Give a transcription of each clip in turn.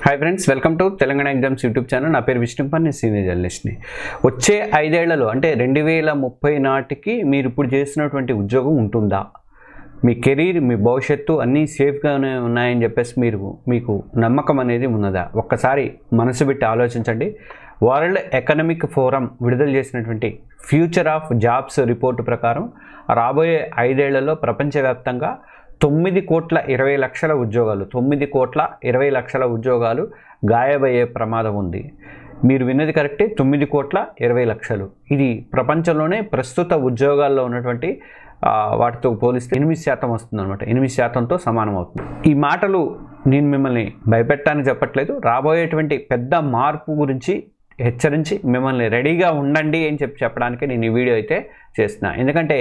Hi friends, welcome to Telangana exams YouTube channel. నా పేరు విష్ణుపన్, నేను సీనియర్ జర్నలిస్ట్ని. వచ్చే 5 ఏళ్లలో అంటే 2030 నాటికి మీరు ఇప్పుడు చేసినటువంటి ఉద్యోగం ఉంటుందా? మీ కెరీర్, మీ భవిష్యత్తు అన్నీ సేఫ్గానే ఉన్నాయని చెప్పేసి మీకు నమ్మకం అనేది ఉన్నదా? ఒక్కసారి మనసు పెట్టి ఆలోచించండి. వరల్డ్ ఎకనామిక్ ఫోరం విడుదల చేసినటువంటి ఫ్యూచర్ ఆఫ్ జాబ్స్ రిపోర్టు ప్రకారం రాబోయే 5 ఏళ్లలో ప్రపంచవ్యాప్తంగా 9,20,00,000 ఉద్యోగాలు 9,20,00,000 గాయబయ్యే ప్రమాదం ఉంది. మీరు విన్నది కరెక్టే, 9,20,00,000. ఇది ప్రపంచంలోనే ప్రస్తుత ఉద్యోగాల్లో ఉన్నటువంటి వాటితో పోలిస్తే 8% వస్తుందన్నమాట. 8%తో సమానం అవుతుంది. ఈ మాటలు నేను మిమ్మల్ని భయపెట్టడానికి చెప్పట్లేదు. రాబోయేటువంటి పెద్ద మార్పు గురించి హెచ్చరించి మిమ్మల్ని రెడీగా ఉండండి అని చెప్పడానికి నేను ఈ వీడియో అయితే చేస్తున్నా. ఎందుకంటే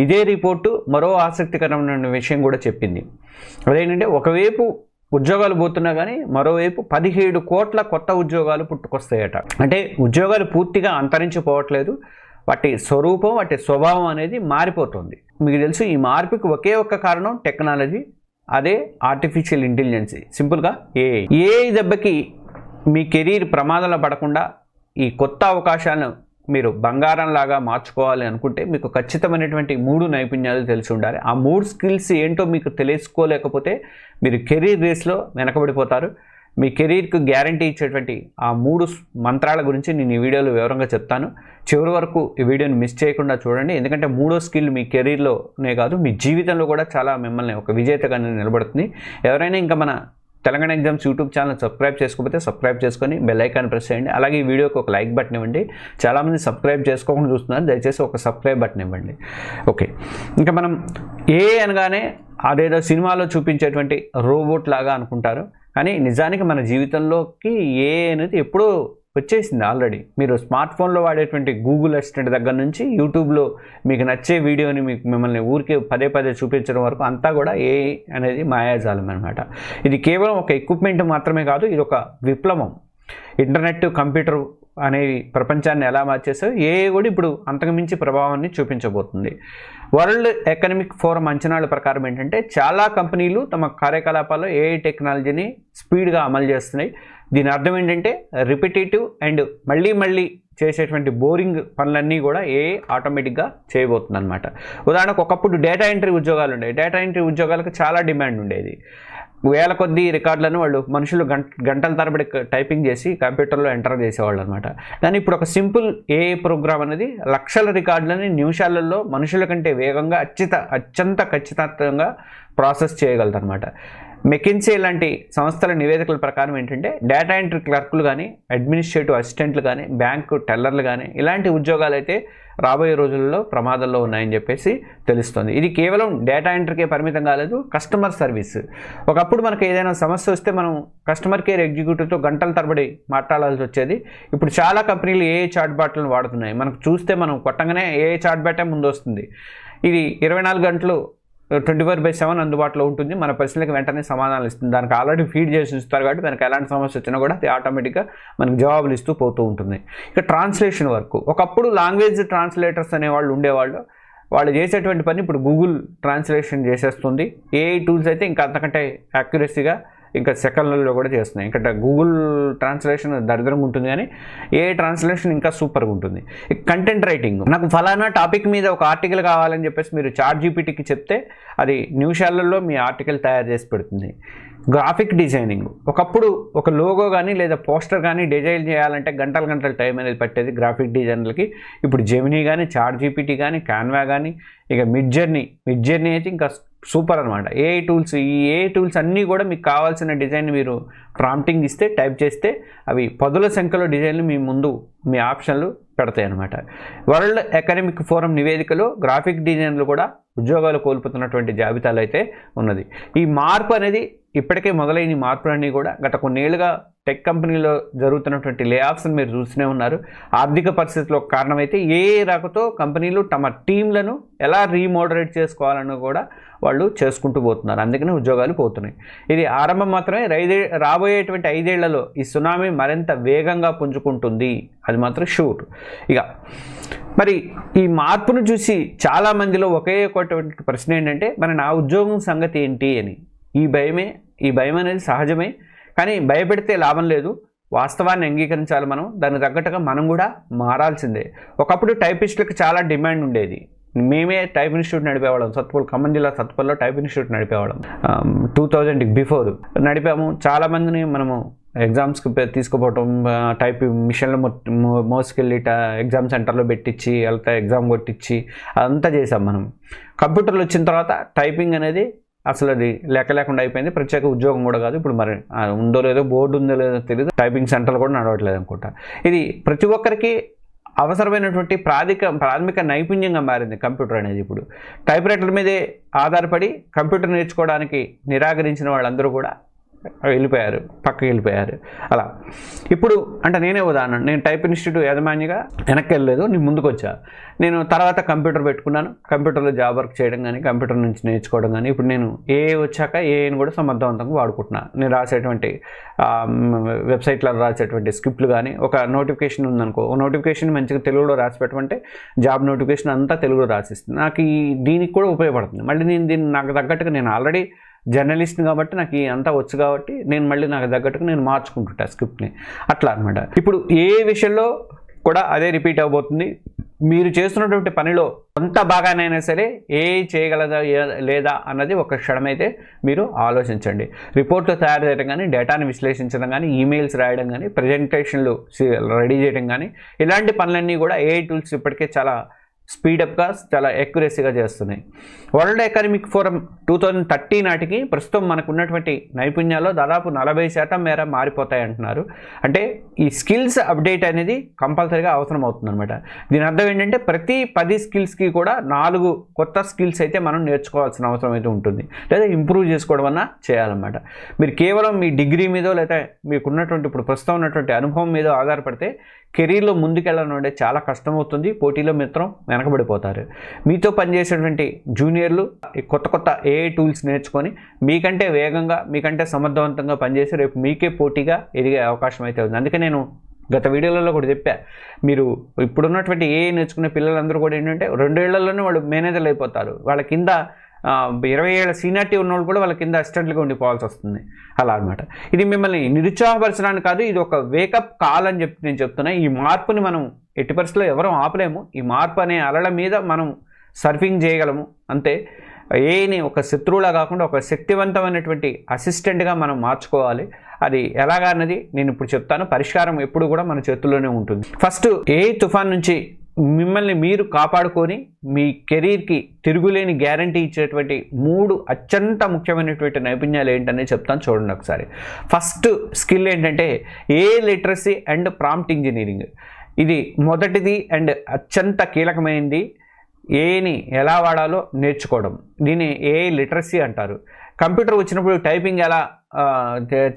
ఇదే రిపోర్టు మరో ఆసక్తికరమైన విషయం కూడా చెప్పింది. అదేంటంటే ఒకవైపు ఉద్యోగాలు పోతున్నా కానీ మరోవైపు 17 కోట్ల కొత్త ఉద్యోగాలు పుట్టుకొస్తాయట. అంటే ఉద్యోగాలు పూర్తిగా అంతరించిపోవట్లేదు, వాటి స్వరూపం, వాటి స్వభావం అనేది మారిపోతుంది. మీకు తెలుసు, ఈ మార్పుకి ఒకే ఒక్క కారణం టెక్నాలజీ, అదే ఆర్టిఫిషియల్ ఇంటెలిజెన్స్. సింపుల్గా ఏఐ దెబ్బకి మీ కెరీర్ ప్రమాదంలో పడకుండా ఈ కొత్త అవకాశాలను మీరు బంగారంలాగా మార్చుకోవాలి అనుకుంటే మీకు ఖచ్చితమైనటువంటి 3 నైపుణ్యాలు తెలిసి ఉండాలి. ఆ 3 స్కిల్స్ ఏంటో మీకు తెలుసుకోలేకపోతే మీరు కెరీర్ రేస్లో వెనకబడిపోతారు. మీ కెరీర్కు గ్యారంటీ ఇచ్చేటువంటి ఆ 3 మంత్రాల గురించి నేను ఈ వీడియోలో వివరంగా చెప్తాను. చివరి వరకు ఈ వీడియోని మిస్ చేయకుండా చూడండి. ఎందుకంటే 3వ స్కిల్ మీ కెరీర్లోనే కాదు, మీ జీవితంలో కూడా చాలా మిమ్మల్ని ఒక విజేతగా నిలబడుతుంది. ఎవరైనా ఇంకా మన Telangana exams YouTube channel subscribe చేసుకోకపోతే సబ్స్క్రైబ్ చేసుకొని బెల్ ఐకాన్ ప్రెస్ చేయండి. అలాగే ఈ వీడియోకి ఒక లైక్ బటన్ ఇవ్వండి. చాలామంది సబ్స్క్రైబ్ చేసుకోకుండా చూస్తున్నారు, దయచేసి ఒక సబ్స్క్రైబ్ బటన్ ఇవ్వండి. ఓకే, ఇంకా మనం అనగానే అదేదో సినిమాలో చూపించేటువంటి రోబోట్ లాగా అనుకుంటారు, కానీ నిజానికి మన జీవితంలోకి అనేది ఎప్పుడూ వచ్చేసింది ఆల్రెడీ. మీరు స్మార్ట్ ఫోన్లో వాడేటువంటి గూగుల్ అసిస్టెంట్ దగ్గర నుంచి యూట్యూబ్లో మీకు నచ్చే వీడియోని మిమ్మల్ని ఊరికే పదే చూపించడం వరకు అంతా కూడా ఏఐ అనేది మాయాజాలం అనమాట. ఇది కేవలం ఒక ఎక్విప్మెంట్ మాత్రమే కాదు, ఇది ఒక విప్లవం. ఇంటర్నెట్, కంప్యూటర్ అనేవి ప్రపంచాన్ని ఎలా మార్చేస్తాయో ఏఐ కూడా ఇప్పుడు అంతకుమించి ప్రభావాన్ని చూపించబోతుంది. వరల్డ్ ఎకనామిక్ ఫోరం అంచనాల ప్రకారం ఏంటంటే చాలా కంపెనీలు తమ కార్యకలాపాల్లో ఏఐ టెక్నాలజీని స్పీడ్గా అమలు చేస్తున్నాయి. దీని అర్థం ఏంటంటే రిపిటేటివ్ అండ్ మళ్ళీ చేసేటువంటి బోరింగ్ పనులన్నీ కూడా ఏఐ ఆటోమేటిక్గా చేయబోతుంది అనమాట. ఉదాహరణకు ఒకప్పుడు డేటా ఎంట్రీ ఉద్యోగాలు ఉండేవి. డేటా ఎంట్రీ ఉద్యోగాలకు చాలా డిమాండ్ ఉండేది. వేల కొద్ది రికార్డులను మనుషులు గంటల తరబడి టైపింగ్ చేసి కంప్యూటర్లో ఎంటర్ చేసేవాళ్ళు అనమాట. కానీ ఇప్పుడు ఒక సింపుల్ ఏఐ ప్రోగ్రామ్ అనేది లక్షల రికార్డులని నిమిషాలలో మనుషుల కంటే వేగంగా అత్యంత ఖచ్చితంగా ప్రాసెస్ చేయగలదు అనమాట. మెకిన్సీ లాంటి సంస్థల నివేదికల ప్రకారం ఏంటంటే డేటా ఎంట్రీ క్లర్కులు కానీ, అడ్మినిస్ట్రేటివ్ అసిస్టెంట్లు కానీ, బ్యాంకు టెల్లర్లు కానీ ఇలాంటి ఉద్యోగాలు అయితే రాబోయే రోజుల్లో ప్రమాదంలో ఉన్నాయని చెప్పేసి తెలుస్తుంది. ఇది కేవలం డేటా ఎంట్రీకే పరిమితం కాలేదు, కస్టమర్ సర్వీస్. ఒకప్పుడు మనకు ఏదైనా సమస్య వస్తే మనం కస్టమర్ కేర్ ఎగ్జిక్యూటివ్తో గంటల తరబడి మాట్లాడాల్సి వచ్చేది. ఇప్పుడు చాలా కంపెనీలు ఏఐ చాట్ బాట్లను వాడుతున్నాయి. మనకు చూస్తే మనం కొట్టంగానే ఏఐ చాట్ బాటే ముందు వస్తుంది. ఇది 24 గంటలు 24/7 అందుబాటులో ఉంటుంది. మన ప్రశ్నలకు వెంటనే సమాధానాలు ఇస్తుంది. దానికి ఆల్రెడీ ఫీడ్ చేసి ఇస్తారు కాబట్టి మనకు ఎలాంటి సమస్య వచ్చినా కూడా అది ఆటోమేటిక్గా మనకు జవాబులు ఇస్తూ పోతూ ఉంటుంది. ఇక ట్రాన్స్లేషన్ వర్క్. ఒకప్పుడు లాంగ్వేజ్ ట్రాన్స్లేటర్స్ అనేవాళ్ళు ఉండేవాళ్ళు. వాళ్ళు చేసేటువంటి పని ఇప్పుడు గూగుల్ ట్రాన్స్లేషన్ చేసేస్తుంది. ఏఐ టూల్స్ అయితే ఇంకా అంతకంటే యాక్యురసీగా ఇంకా సెకండ్లలో కూడా చేస్తున్నాయి. ఇంకా గూగుల్ ట్రాన్స్లేషన్ దరిద్రంగా ఉంటుంది, కానీ ఏ ట్రాన్స్లేషన్ ఇంకా సూపర్గా ఉంటుంది. Content writing. నాకు ఫలానా టాపిక్ మీద ఒక ఆర్టికల్ కావాలని చెప్పేసి మీరు చాట్ జీపీటీకి చెప్తే అది నిమిషాలలో మీ ఆర్టికల్ తయారు చేసి పెడుతుంది. Graphic designing. ఒకప్పుడు ఒక లోగో కానీ లేదా పోస్టర్ కానీ డిజైన్ చేయాలంటే గంటల టైం అనేది పట్టేది గ్రాఫిక్ డిజైనర్లకి. ఇప్పుడు జెమినీ కానీ, చాట్ జీపీటీ కానీ, క్యాన్వా కానీ, ఇక మిడ్ జర్నీ అయితే ఇంకా సూపర్ అనమాట. AI tools. ఈ ఏఐ టూల్స్ అన్నీ కూడా మీకు కావాల్సిన డిజైన్ మీరు ప్రాంప్టింగ్ ఇస్తే, టైప్ చేస్తే అవి 10ల సంఖ్యలో డిజైన్లు మీ ముందు మీ ఆప్షన్లు పెడతాయి అన్నమాట. వరల్డ్ ఎకనామిక్ ఫోరం నివేదికలో గ్రాఫిక్ డిజైనర్లు కూడా ఉద్యోగాలు కోల్పోతున్నటువంటి జాబితాలు అయితే ఉన్నది. ఈ మార్పు అనేది ఇప్పటికే మొదలైన మార్పులన్నీ కూడా గత కొన్నేళ్లుగా టెక్ కంపెనీలో జరుగుతున్నటువంటి లే ఆఫ్స్ని మీరు చూస్తూనే ఉన్నారు. ఆర్థిక పరిస్థితులకు కారణమైతే ఏఐ రాకతో కంపెనీలు తమ టీంలను ఎలా రీమోడరేట్ చేసుకోవాలని కూడా వాళ్ళు చేసుకుంటూ పోతున్నారు. అందుకనే ఉద్యోగాలు పోతున్నాయి. ఇది ఆరంభం మాత్రమే. రాబోయేటువంటి 5 ఏళ్లలో ఈ సునామీ మరింత వేగంగా పుంజుకుంటుంది, అది మాత్రం షూర్. ఇక మరి ఈ మార్పును చూసి చాలామందిలో ఒకే ఒకటి ప్రశ్న ఏంటంటే, మరి నా ఉద్యోగం సంగతి ఏంటి అని. ఈ భయం అనేది సహజమే, కానీ భయపెడితే లాభం లేదు, వాస్తవాన్ని అంగీకరించాలి. మనం దానికి తగ్గట్టుగా మనం కూడా మారాల్సిందే. ఒకప్పుడు టైపిస్టులకు చాలా డిమాండ్ ఉండేది. మేమే టైప్ ఇన్స్టిట్యూట్ నడిపేవాళ్ళం. సత్తుపల్లి, ఖమ్మం జిల్లా సత్తుపల్లిలో టైప్ ఇన్స్టిట్యూట్ నడిపేవాళ్ళం. 2000కి బిఫోర్ నడిపాము. చాలామందిని మనము ఎగ్జామ్స్కి తీసుకుపోవటం, టైప్ మిషన్లో మోసుకెళ్ళి ఎగ్జామ్ సెంటర్లో పెట్టించి వెళ్తే ఎగ్జామ్ కొట్టించి అదంతా చేసాం మనం. కంప్యూటర్లు వచ్చిన తర్వాత టైపింగ్ అనేది అసలు అది లెక్క లేకుండా అయిపోయింది. ప్రత్యేక ఉద్యోగం కూడా కాదు. ఇప్పుడు మరి ఉందో లేదో, బోర్డు ఉందో లేదో తెలియదు, టైపింగ్ సెంటర్లు కూడా నడవట్లేదు అనుకుంటా. ఇది ప్రతి ఒక్కరికి అవసరమైనటువంటి ప్రాథమిక నైపుణ్యంగా మారింది కంప్యూటర్ అనేది. ఇప్పుడు టైప్ రైటర్ల మీదే ఆధారపడి కంప్యూటర్ నేర్చుకోవడానికి నిరాకరించిన వాళ్ళందరూ కూడా వెళ్ళిపోయారు, పక్కకి వెళ్ళిపోయారు. అలా ఇప్పుడు అంటే నేనే ఉదాహరణ, నేను టైప్ ఇన్స్టిట్యూట్ యాజమాన్యంగా వెనక్కి వెళ్ళలేదు, నేను ముందుకు వచ్చా. నేను తర్వాత కంప్యూటర్ పెట్టుకున్నాను. కంప్యూటర్లో జాబ్ వర్క్ చేయడం కానీ, కంప్యూటర్ నుంచి నేర్చుకోవడం కానీ, ఇప్పుడు నేను వచ్చాక ఏఐని కూడా సమర్థవంతంగా వాడుకుంటున్నాను. నేను రాసేటువంటి వెబ్సైట్లో రాసేటువంటి స్క్రిప్ట్లు కానీ, ఒక నోటిఫికేషన్ ఉందనుకో, నోటిఫికేషన్ మంచిగా తెలుగులో రాసి పెట్టమంటే జాబ్ నోటిఫికేషన్ అంతా తెలుగులో రాసిస్తుంది. నాకు దీనికి కూడా ఉపయోగపడుతుంది. మళ్ళీ నేను నాకు తగ్గట్టుగా, నేను ఆల్రెడీ జర్నలిస్ట్ కాబట్టి నాకు అంతా వచ్చు కాబట్టి నేను మళ్ళీ నాకు తగ్గట్టుగా నేను మార్చుకుంటుంటా స్క్రిప్ట్ని. అట్లా అనమాట. ఇప్పుడు ఏ విషయంలో కూడా అదే రిపీట్ అవబోతుంది. మీరు చేస్తున్నటువంటి పనిలో కొంత బాగానైనా సరే ఏ చేయగలదా లేదా అన్నది ఒక క్షణమైతే మీరు ఆలోచించండి. రిపోర్ట్లు తయారు చేయడం కానీ, డేటాను విశ్లేషించడం కానీ, ఈమెయిల్స్ రాయడం కానీ, ప్రజెంటేషన్లు రెడీ చేయడం కానీ, ఇలాంటి పనులన్నీ కూడా ఏఐ టూల్స్ ఇప్పటికే చాలా స్పీడప్గా, చాలా ఎక్యురసీగా చేస్తున్నాయి. వరల్డ్ ఎకనామిక్ ఫోరం 2030 నాటికి ప్రస్తుతం మనకు ఉన్నటువంటి నైపుణ్యాల్లో దాదాపు 40% మేర మారిపోతాయి అంటున్నారు. అంటే ఈ స్కిల్స్ అప్డేట్ అనేది కంపల్సరీగా అవసరం అవుతుందన్నమాట. దీని అర్థం ఏంటంటే ప్రతి 10 స్కిల్స్కి కూడా 4 కొత్త స్కిల్స్ అయితే మనం నేర్చుకోవాల్సిన అవసరం అయితే ఉంటుంది, లేదా ఇంప్రూవ్ చేసుకోవడం అన్నా చేయాలన్నమాట. మీరు కేవలం మీ డిగ్రీ మీదో లేదా మీకున్నటువంటి ఇప్పుడు ప్రస్తుతం ఉన్నటువంటి అనుభవం మీదో ఆధారపడితే కెరీర్లో ముందుకెళ్ళడం అంటే చాలా కష్టమవుతుంది. పోటీలో మిత్రం వెనకబడిపోతారు. మీతో పనిచేసేటువంటి జూనియర్లు కొత్త ఏఐ టూల్స్ నేర్చుకొని మీకంటే వేగంగా, మీకంటే సమర్థవంతంగా పనిచేసి రేపు మీకే పోటీగా ఎదిగే అవకాశం అయితే ఉంది. అందుకే నేను గత వీడియోలలో కూడా చెప్పా, మీరు ఇప్పుడున్నటువంటి ఏఐ నేర్చుకునే పిల్లలందరూ కూడా ఏంటంటే 2 ఏళ్లలోనే వాళ్ళు మేనేజర్లు అయిపోతారు. వాళ్ళ కింద 20 ఏళ్ళ సీనియారిటీ ఉన్న వాళ్ళు కూడా వాళ్ళ కింద అసిస్టెంట్లుగా ఉండిపోవాల్సి వస్తుంది. అలా అనమాట. ఇది మిమ్మల్ని నిరుత్సాహపరచడానికి కాదు, ఇది ఒక వేకప్ కాల్ అని చెప్పి నేను చెప్తున్నా. ఈ మార్పుని మనం ఎట్టి పరిస్థితుల్లో ఎవరూ ఆపలేము. ఈ మార్పు అనే అలల మీద మనం సర్ఫింగ్ చేయగలము అంతే. ఏని ఒక శత్రువులా కాకుండా ఒక శక్తివంతమైనటువంటి అసిస్టెంట్గా మనం మార్చుకోవాలి. అది ఎలాగా అన్నది నేను ఇప్పుడు చెప్తాను. పరిష్కారం ఎప్పుడు కూడా మన చేతుల్లోనే ఉంటుంది. ఫస్ట్ ఏఐ తుఫాన్ నుంచి మిమ్మల్ని మీరు కాపాడుకొని మీ కెరీర్కి తిరుగులేని గ్యారంటీ ఇచ్చేటువంటి 3 అత్యంత ముఖ్యమైనటువంటి నైపుణ్యాలు ఏంటనే చెప్తాను, చూడండి ఒకసారి. ఫస్ట్ స్కిల్ ఏంటంటే AI literacy and prompt engineering. ఇది మొదటిది అండ్ అత్యంత కీలకమైనది. ఏఐని ఎలా వాడాలో నేర్చుకోవడం, దీన్ని ఏఐ లిటరసీ అంటారు. కంప్యూటర్ వచ్చినప్పుడు టైపింగ్ ఎలా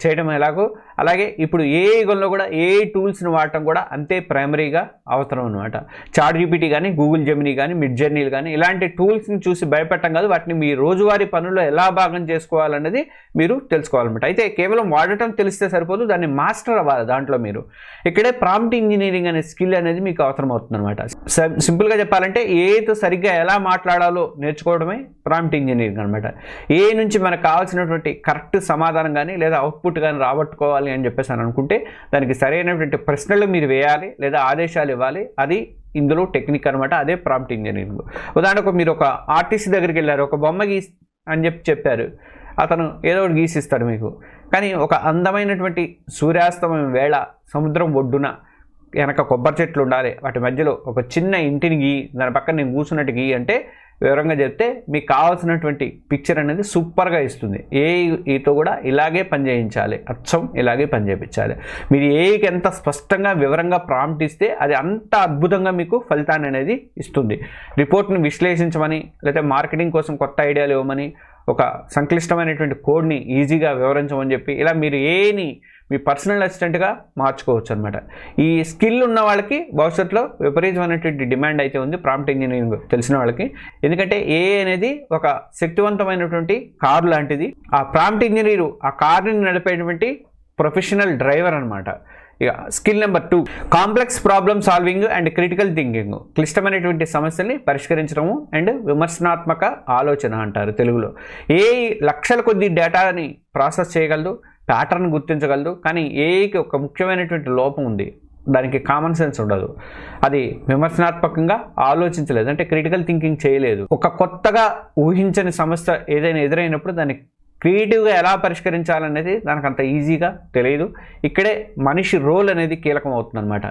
చేయడం ఎలాగో, అలాగే ఇప్పుడు ఏఐ యుగంలో కూడా ఏఐ టూల్స్ని వాడటం కూడా అంతే ప్రైమరీగా అవసరం అనమాట. చాట్ జీపీటీ కానీ, గూగుల్ జెమినీ కానీ, మిడ్ జర్నీలు కానీ, ఇలాంటి టూల్స్ని చూసి భయపెట్టడం కాదు, వాటిని మీ రోజువారీ పనుల్లో ఎలా భాగం చేసుకోవాలన్నది మీరు తెలుసుకోవాలన్నమాట. అయితే కేవలం వాడటం తెలిస్తే సరిపోదు, దాన్ని మాస్టర్ అవ్వాలి. దాంట్లో మీరు ఇక్కడే ప్రాంప్ట్ ఇంజనీరింగ్ అనే స్కిల్ అనేది మీకు అవసరం అవుతుంది అనమాట. సింపుల్గా చెప్పాలంటే ఏఐతో సరిగ్గా ఎలా మాట్లాడాలో నేర్చుకోవడమే ప్రాంప్ట్ ఇంజనీరింగ్ అనమాట. ఏఐ నుంచి మనకు కావాల్సినటువంటి కరెక్ట్ సమాధానం కానీ లేదా అవుట్పుట్ కానీ రాబట్టుకోవాలి అని చెప్పేసి అని అనుకుంటే దానికి సరైనటువంటి ప్రశ్నలు మీరు వేయాలి లేదా ఆదేశాలు ఇవ్వాలి. అది ఇందులో టెక్నిక్ అనమాట. అదే ప్రాంప్ట్ ఇంజనీరింగ్. ఉదాహరణకు మీరు ఒక ఆర్టిస్ట్ దగ్గరికి వెళ్ళారు, ఒక బొమ్మ గీసి అని చెప్పారు, అతను ఏదో ఒకటి గీసిస్తాడు మీకు. కానీ ఒక అందమైనటువంటి సూర్యాస్తమయం వేళ సముద్రం ఒడ్డున వెనక కొబ్బరి చెట్లు ఉండాలి, వాటి మధ్యలో ఒక చిన్న ఇంటిని గీ, దాని పక్కన నేను కూర్చున్నట్టు గీ అంటే వివరంగా చెప్తే మీకు కావాల్సినటువంటి పిక్చర్ అనేది సూపర్గా ఇస్తుంది. ఏఐతో కూడా ఇలాగే పనిచేయించాలి, అచ్చం ఇలాగే పనిచేయించాలి. మీరు ఏఐకి ఎంత స్పష్టంగా వివరంగా ప్రాంప్ట్ ఇస్తే అది అంత అద్భుతంగా మీకు ఫలితాన్ని అనేది ఇస్తుంది. రిపోర్ట్ని విశ్లేషించమని లేదా మార్కెటింగ్ కోసం కొత్త ఐడియాలు ఇవ్వమని, ఒక సంక్లిష్టమైనటువంటి కోడ్ని ఈజీగా వివరించమని చెప్పి ఇలా మీరు ఏఐని మీ పర్సనల్ అసిస్టెంట్గా మార్చుకోవచ్చు అనమాట. ఈ స్కిల్ ఉన్న వాళ్ళకి భవిష్యత్తులో విపరీతమైనటువంటి డిమాండ్ అయితే ఉంది ప్రాంప్ట్ ఇంజనీరింగ్ తెలిసిన వాళ్ళకి. ఎందుకంటే ఏఐ అనేది ఒక శక్తివంతమైనటువంటి కారు లాంటిది. ఆ ప్రాంప్ట్ ఇంజనీరు ఆ కార్ని నడిపేటువంటి ప్రొఫెషనల్ డ్రైవర్ అనమాట. ఇక skill number 2 complex problem solving and critical thinking. క్లిష్టమైనటువంటి సమస్యల్ని పరిష్కరించడము అండ్ విమర్శనాత్మక ఆలోచన అంటారు తెలుగులో. ఏ లక్షల కొద్ది డేటాని ప్రాసెస్ చేయగలదు, ప్యాటర్న్ గుర్తించగలదు, కానీ ఏఐకి ఒక ముఖ్యమైనటువంటి లోపం ఉంది, దానికి కామన్ సెన్స్ ఉండదు. అది విమర్శనాత్మకంగా ఆలోచించలేదు, అంటే క్రిటికల్ థింకింగ్ చేయలేదు. ఒక కొత్తగా ఊహించని సమస్య ఏదైనా ఎదురైనప్పుడు దాన్ని క్రియేటివ్గా ఎలా పరిష్కరించాలనేది దానికి అంత ఈజీగా తెలియదు. ఇక్కడే మనిషి రోల్ అనేది కీలకం అవుతుంది అనమాట.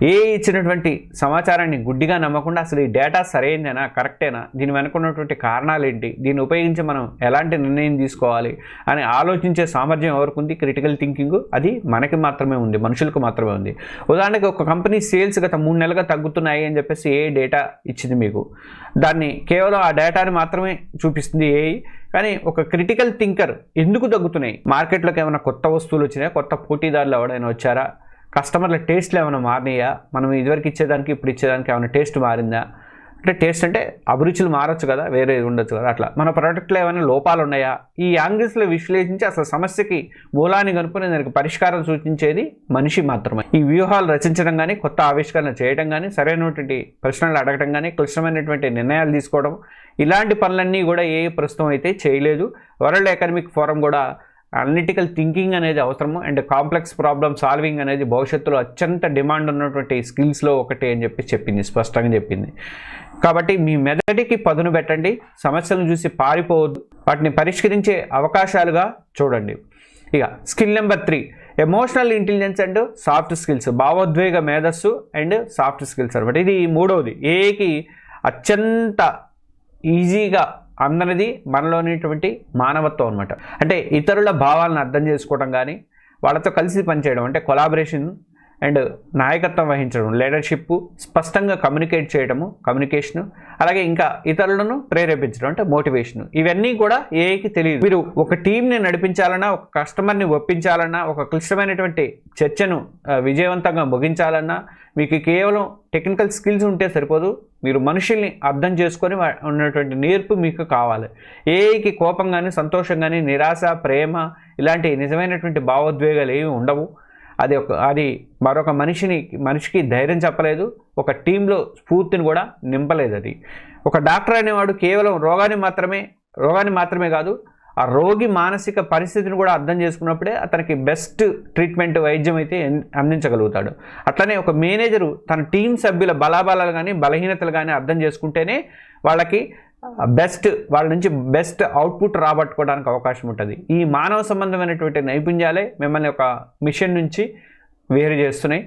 ఏ ఇచ్చినటువంటి సమాచారాన్ని గుడ్డిగా నమ్మకుండా అసలు ఈ డేటా సరైనదేనా, కరెక్టేనా, దీని వెనుక ఉన్నటువంటి కారణాలు ఏంటి, దీన్ని ఉపయోగించి మనం ఎలాంటి నిర్ణయం తీసుకోవాలి అని ఆలోచించే సామర్థ్యం ఎవరికి ఉంది? క్రిటికల్ థింకింగ్ అది మనకి మాత్రమే ఉంది, మనుషులకు మాత్రమే ఉంది. ఉదాహరణకి ఒక కంపెనీ సేల్స్ గత 3 నెలలుగా తగ్గుతున్నాయి అని చెప్పేసి ఏ డేటా ఇచ్చింది మీకు, దాన్ని కేవలం ఆ డేటాని మాత్రమే చూపిస్తుంది ఏఐ. కానీ ఒక క్రిటికల్ థింకర్ ఎందుకు తగ్గుతున్నాయి, మార్కెట్లోకి ఏమైనా కొత్త వస్తువులు వచ్చినాయా, కొత్త పోటీదారులు ఎవరైనా వచ్చారా, కస్టమర్ల టేస్ట్లు ఏమైనా మారినాయా, మనం ఇదివరకు ఇచ్చేదానికి ఇప్పుడు ఇచ్చేదానికి ఏమైనా టేస్ట్ మారిందా, అంటే టేస్ట్ అంటే అభిరుచులు మారచ్చు కదా, వేరే ఉండొచ్చు కదా, అట్లా మన ప్రోడక్ట్లో ఏమైనా లోపాలు ఉన్నాయా, ఈ యాంగిల్స్లో విశ్లేషించి అసలు సమస్యకి మూలాన్ని కనుక్కొని దానికి పరిష్కారం సూచించేది మనిషి మాత్రమే. ఈ వ్యూహాలు రచించడం కానీ, కొత్త ఆవిష్కరణ చేయడం కానీ, సరైనటువంటి ప్రశ్నలు అడగడం కానీ, క్లిష్టమైనటువంటి నిర్ణయాలు తీసుకోవడం, ఇలాంటి పనులన్నీ కూడా ఏ ప్రస్తుతం అయితే చేయలేదు. వరల్డ్ ఎకనామిక్ ఫోరం కూడా అనలిటికల్ థింకింగ్ అనేది అవసరము అండ్ కాంప్లెక్స్ ప్రాబ్లమ్ సాల్వింగ్ అనేది భవిష్యత్తులో అత్యంత డిమాండ్ ఉన్నటువంటి స్కిల్స్లో ఒకటి అని చెప్పి చెప్పింది, స్పష్టంగా చెప్పింది. కాబట్టి మీ మెదడికి పదును పెట్టండి, సమస్యలను చూసి పారిపోవద్దు, వాటిని పరిష్కరించే అవకాశాలుగా చూడండి. ఇక skill number 3 emotional intelligence and soft skills, భావోద్వేగ మేధస్సు అండ్ సాఫ్ట్ స్కిల్స్ అనమాట. ఇది 3వది. ఏఐకి అత్యంత ఈజీగా అందరిది మనలోనేటువంటి మానవత్వం అనమాట. అంటే ఇతరుల భావాలను అర్థం చేసుకోవడం కానీ, వాళ్ళతో కలిసి పనిచేయడం అంటే కొలాబరేషన్ అండ్ నాయకత్వం వహించడం, లీడర్షిప్, స్పష్టంగా కమ్యూనికేట్ చేయడము, కమ్యూనికేషను, అలాగే ఇంకా ఇతరులను ప్రేరేపించడం అంటే మోటివేషన్, ఇవన్నీ కూడా ఏఐకి తెలియదు. మీరు ఒక టీంని నడిపించాలన్నా, ఒక కస్టమర్ని ఒప్పించాలన్నా, ఒక క్లిష్టమైనటువంటి చర్చను విజయవంతంగా ముగించాలన్నా మీకు కేవలం టెక్నికల్ స్కిల్స్ ఉంటే సరిపోదు, మీరు మనుషుల్ని అర్థం చేసుకొని ఉన్నటువంటి నేర్పు మీకు కావాలి. ఏఐకి కోపం కానీ, సంతోషం కానీ, నిరాశ, ప్రేమ ఇలాంటి నిజమైనటువంటి భావోద్వేగాలు ఏమి ఉండవు. అది మరొక మనిషికి ధైర్యం చెప్పలేదు, ఒక టీంలో స్ఫూర్తిని కూడా నింపలేదు. అది ఒక డాక్టర్ అనేవాడు కేవలం రోగాన్ని మాత్రమే కాదు, ఆ రోగి మానసిక పరిస్థితిని కూడా అర్థం చేసుకున్నప్పుడే అతనికి బెస్ట్ ట్రీట్మెంట్, వైద్యం అయితే అందించగలుగుతాడు. అట్లనే ఒక మేనేజరు తన టీం సభ్యుల బలాబలాలు కానీ, బలహీనతలు కానీ అర్థం చేసుకుంటేనే వాళ్ళ నుంచి బెస్ట్ అవుట్పుట్ రాబట్టుకోవడానికి అవకాశం ఉంటుంది. ఈ మానవ సంబంధమైనటువంటి నైపుణ్యాలే మిమ్మల్ని ఒక మిషన్ నుంచి వేరు చేస్తున్నాయి.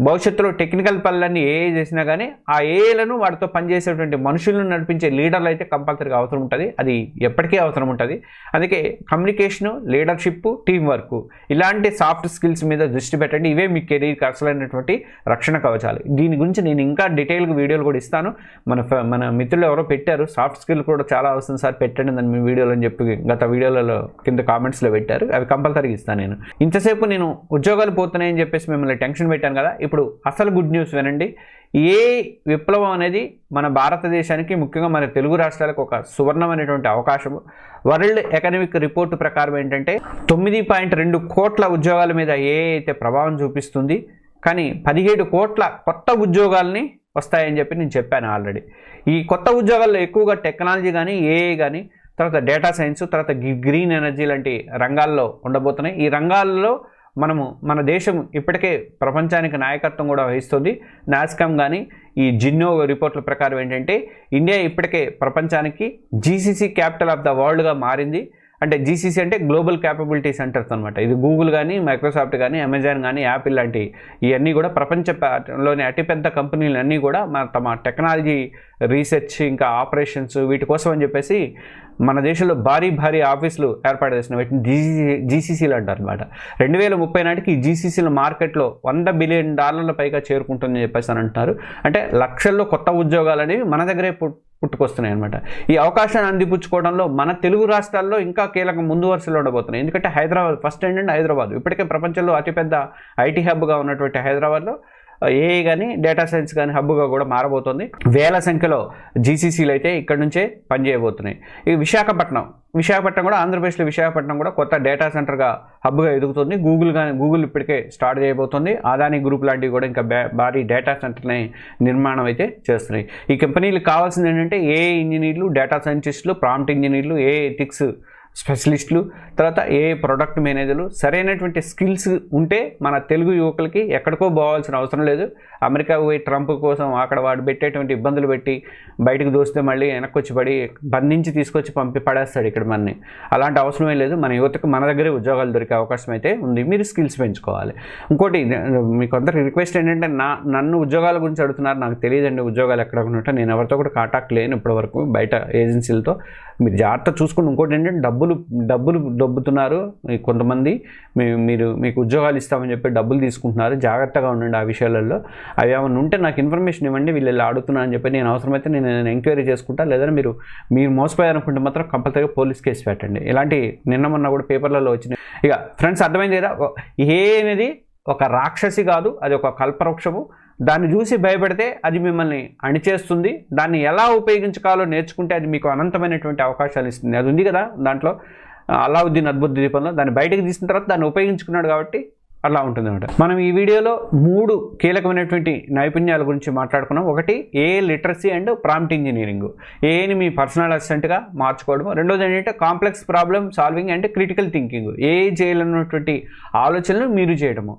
భవిష్యత్తులో టెక్నికల్ పనులన్నీ ఏఐ చేసినా కానీ ఆ ఏఐలను వాటితో పనిచేసేటువంటి మనుషులను నడిపించే లీడర్లు అయితే కంపల్సరీగా అవసరం ఉంటుంది, అది ఎప్పటికీ అవసరం ఉంటుంది. అందుకే కమ్యూనికేషను, లీడర్షిప్, టీం వర్క్ ఇలాంటి సాఫ్ట్ స్కిల్స్ మీద దృష్టి పెట్టండి. ఇవే మీ కెరీర్కి అసలైనటువంటి రక్షణ కవచాలు. దీని గురించి నేను ఇంకా డీటెయిల్గా వీడియోలు కూడా ఇస్తాను. మన మిత్రులు ఎవరో పెట్టారు, సాఫ్ట్ స్కిల్ కూడా చాలా అవసరం సార్ పెట్టండి దాన్ని మీ వీడియోలో అని చెప్పి గత వీడియోలలో కింద కామెంట్స్లో పెట్టారు, అవి కంపల్సరీగా ఇస్తాను. నేను ఇంతసేపు నేను ఉద్యోగాలు పోతున్నాయని చెప్పేసి మిమ్మల్ని టెన్షన్ పెట్టాను కదా, ఇప్పుడు అసలు గుడ్ న్యూస్ వినండి. ఏ విప్లవం అనేది మన భారతదేశానికి, ముఖ్యంగా మన తెలుగు రాష్ట్రాలకు ఒక సువర్ణమైనటువంటి అవకాశము. వరల్డ్ ఎకనామిక్ రిపోర్ట్ ప్రకారం ఏంటంటే 9.2 కోట్ల ఉద్యోగాల మీద ఏ అయితే ప్రభావం చూపిస్తుంది, కానీ 17 కోట్ల కొత్త ఉద్యోగాల్ని వస్తాయని చెప్పి నేను చెప్పాను ఆల్రెడీ. ఈ కొత్త ఉద్యోగాల్లో ఎక్కువగా టెక్నాలజీ కానీ, ఏఐ కానీ, తర్వాత డేటా సైన్స్, తర్వాత గ్రీన్ ఎనర్జీ లాంటి రంగాల్లో ఉండబోతున్నాయి. ఈ రంగాల్లో మన దేశం ఇప్పటికే ప్రపంచానికి నాయకత్వం కూడా వహిస్తుంది. నాస్కామ్ కానీ ఈ జిన్నో రిపోర్ట్ల ప్రకారం ఏంటంటే ఇండియా ఇప్పటికే ప్రపంచానికి జీసీసీ క్యాపిటల్ ఆఫ్ ద వరల్డ్గా మారింది. అంటే జీసీసీ అంటే గ్లోబల్ క్యాపబిలిటీ సెంటర్స్ అనమాట. ఇది గూగుల్ కానీ, మైక్రోసాఫ్ట్ కానీ, అమెజాన్ కానీ, యాపిల్ లాంటి ఇవన్నీ కూడా ప్రపంచంలోని అతిపెద్ద కంపెనీలన్నీ కూడా తమ టెక్నాలజీ రీసెర్చ్ ఇంకా ఆపరేషన్స్ వీటి కోసం అని చెప్పేసి మన దేశంలో భారీ ఆఫీసులు ఏర్పాటు చేసిన వీటిని జీసీసీలు అంటారు అనమాట. 2030 నాటికి ఈ జీసీసీల మార్కెట్లో $100 బిలియన్ పైగా చేరుకుంటుందని చెప్పేసి అని అంటున్నారు. అంటే లక్షల్లో కొత్త ఉద్యోగాలు అనేవి మన దగ్గరే పుట్టుకొస్తున్నాయి అనమాట. ఈ అవకాశాన్ని అందిపుచ్చుకోవడంలో మన తెలుగు రాష్ట్రాల్లో ఇంకా కీలక ముందు వరుసలో ఉండబోతున్నాయి. ఎందుకంటే హైదరాబాద్ ఫస్ట్ ఏంటంటే హైదరాబాద్ ఇప్పటికే ప్రపంచంలో అతిపెద్ద ఐటీ హబ్గా ఉన్నటువంటి హైదరాబాద్లో ఏఐ కానీ, డేటా సైన్స్ కానీ హబ్గా కూడా మారబోతుంది. వేల సంఖ్యలో జీసీసీలు అయితే ఇక్కడ నుంచే పనిచేయబోతున్నాయి. ఈ విశాఖపట్నం కూడా, ఆంధ్రప్రదేశ్లో విశాఖపట్నం కూడా కొత్త డేటా సెంటర్గా హబ్గా ఎదుగుతుంది. గూగుల్ ఇప్పటికే స్టార్ట్ చేయబోతుంది. అదానీ గ్రూప్ లాంటివి కూడా ఇంకా భారీ డేటా సెంటర్ని నిర్మాణం అయితే చేస్తున్నాయి. ఈ కంపెనీలకు కావాల్సింది ఏంటంటే ఏఐ ఇంజనీర్లు, డేటా సైంటిస్టులు, ప్రాంప్ట్ ఇంజనీర్లు, ఏఐ ఎథిక్స్ స్పెషలిస్టులు, తర్వాత ఏ ప్రొడక్ట్ మేనేజర్లు, సరైనటువంటి స్కిల్స్ ఉంటే మన తెలుగు యువకులకి ఎక్కడికో పోవాల్సిన అవసరం లేదు. అమెరికా పోయి ట్రంప్ కోసం అక్కడ వాడు పెట్టేటువంటి ఇబ్బందులు పెట్టి బయటకు దోస్తే మళ్ళీ వెనక్కి వచ్చి పడి బంధించి తీసుకొచ్చి పడేస్తాడు ఇక్కడ మనని. అలాంటి అవసరమే లేదు. మన యువతకు మన దగ్గరే ఉద్యోగాలు దొరికే అవకాశం అయితే ఉంది. మీరు స్కిల్స్ పెంచుకోవాలి. ఇంకోటి మీకు అందరికి రిక్వెస్ట్ ఏంటంటే, నన్ను ఉద్యోగాల గురించి అడుగుతున్నారు, నాకు తెలియదండి ఉద్యోగాలు ఎక్కడ ఉన్నట్టు. నేను ఎవరితో కూడా కాంటాక్ట్ లేను ఇప్పటివరకు బయట ఏజెన్సీలతో. మీరు జాగ్రత్త చూసుకుని. ఇంకోటి ఏంటంటే, డబ్బులు దొబ్బుతున్నారు కొంతమంది. మీకు ఉద్యోగాలు ఇస్తామని చెప్పి డబ్బులు తీసుకుంటున్నారు. జాగ్రత్తగా ఉండండి ఆ విషయాలలో. అవి ఏమైనా ఉంటే నాకు ఇన్ఫర్మేషన్ ఇవ్వండి, వీళ్ళు ఇలా అడుగుతున్నా అని చెప్పి నేను అవసరమైతే నేను ఎంక్వైరీ చేసుకుంటా. లేదంటే మీరు మోసపోయారనుకుంటే మాత్రం కంపల్సరీగా పోలీస్ కేసు పెట్టండి. ఇలాంటి నిన్న మొన్న కూడా పేపర్లలో వచ్చినాయి. ఇక ఫ్రెండ్స్, అర్థమైంది కదా, ఏ అనేది ఒక రాక్షసి కాదు, అది ఒక కల్పవృక్షము. దాన్ని చూసి భయపడితే అది మిమ్మల్ని అణిచేస్తుంది. దాన్ని ఎలా ఉపయోగించుకోవాలో నేర్చుకుంటే అది మీకు అనంతమైనటువంటి అవకాశాలు ఇస్తుంది. అది ఉంది కదా దాంట్లో, అలావుద్దీన్ అద్భుత దీపంలో. దాన్ని బయటకు తీసిన తర్వాత దాన్ని ఉపయోగించుకున్నాడు కాబట్టి అలా ఉంటుంది అనమాట. మనం ఈ వీడియోలో 3 కీలకమైనటువంటి నైపుణ్యాల గురించి మాట్లాడుకున్నాం. ఒకటి AI literacy and prompt engineering, ఏని మీ పర్సనల్ అసిస్టెంట్గా మార్చుకోవడం. రెండోది ఏంటంటే complex problem solving and critical thinking, ఏ చేయాలన్నటువంటి ఆలోచనలు మీరు చేయడము.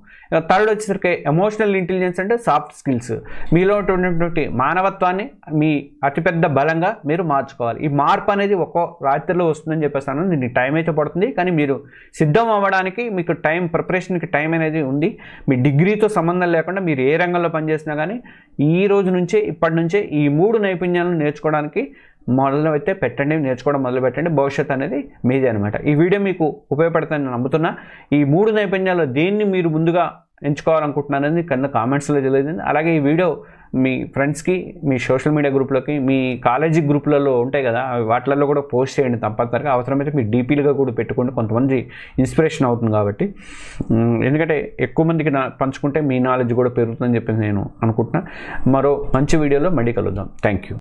థర్డ్ వచ్చేసరికి emotional intelligence and soft skills, మీలో ఉన్నటువంటి మానవత్వాన్ని మీ అతిపెద్ద బలంగా మీరు మార్చుకోవాలి. ఈ మార్పు అనేది ఒక్కో రాత్రిలో వస్తుందని చెప్పేస్తాను. దీనికి టైం అయితే పడుతుంది, కానీ మీరు సిద్ధం అవ్వడానికి మీకు ప్రిపరేషన్కి టైం అనేది ఉంది. మీ డిగ్రీతో సంబంధం లేకుండా మీరు ఏ రంగంలో పనిచేసినా కానీ ఈ రోజు నుంచే, ఇప్పటి నుంచే ఈ 3 నైపుణ్యాలను నేర్చుకోవడానికి నేర్చుకోవడం మొదలు పెట్టండి. భవిష్యత్తు అనేది మీదే అనమాట. ఈ వీడియో మీకు ఉపయోగపడుతుందని నమ్ముతున్నా. ఈ 3 నైపుణ్యాల్లో దేన్ని మీరు ముందుగా ఎంచుకోవాలనుకుంటున్నారని కింద కామెంట్స్లో తెలియజేయండి. అలాగే ఈ వీడియో మీ ఫ్రెండ్స్కి, మీ సోషల్ మీడియా గ్రూప్లోకి, మీ కాలేజీ గ్రూప్లలో ఉంటాయి కదా, వాటిలలో కూడా పోస్ట్ చేయండి తప్పనిసరిగా. అవసరమైతే మీ డీపీలుగా కూడా పెట్టుకోండి, కొంతమంది ఇన్స్పిరేషన్ అవుతుంది కాబట్టి. ఎందుకంటే ఎక్కువ మందికి పంచుకుంటే మీ నాలెడ్జ్ కూడా పెరుగుతుందని చెప్పి నేను అనుకుంటున్నా. మరో మంచి వీడియోలో మళ్ళీ కలుద్దాం. Thank you.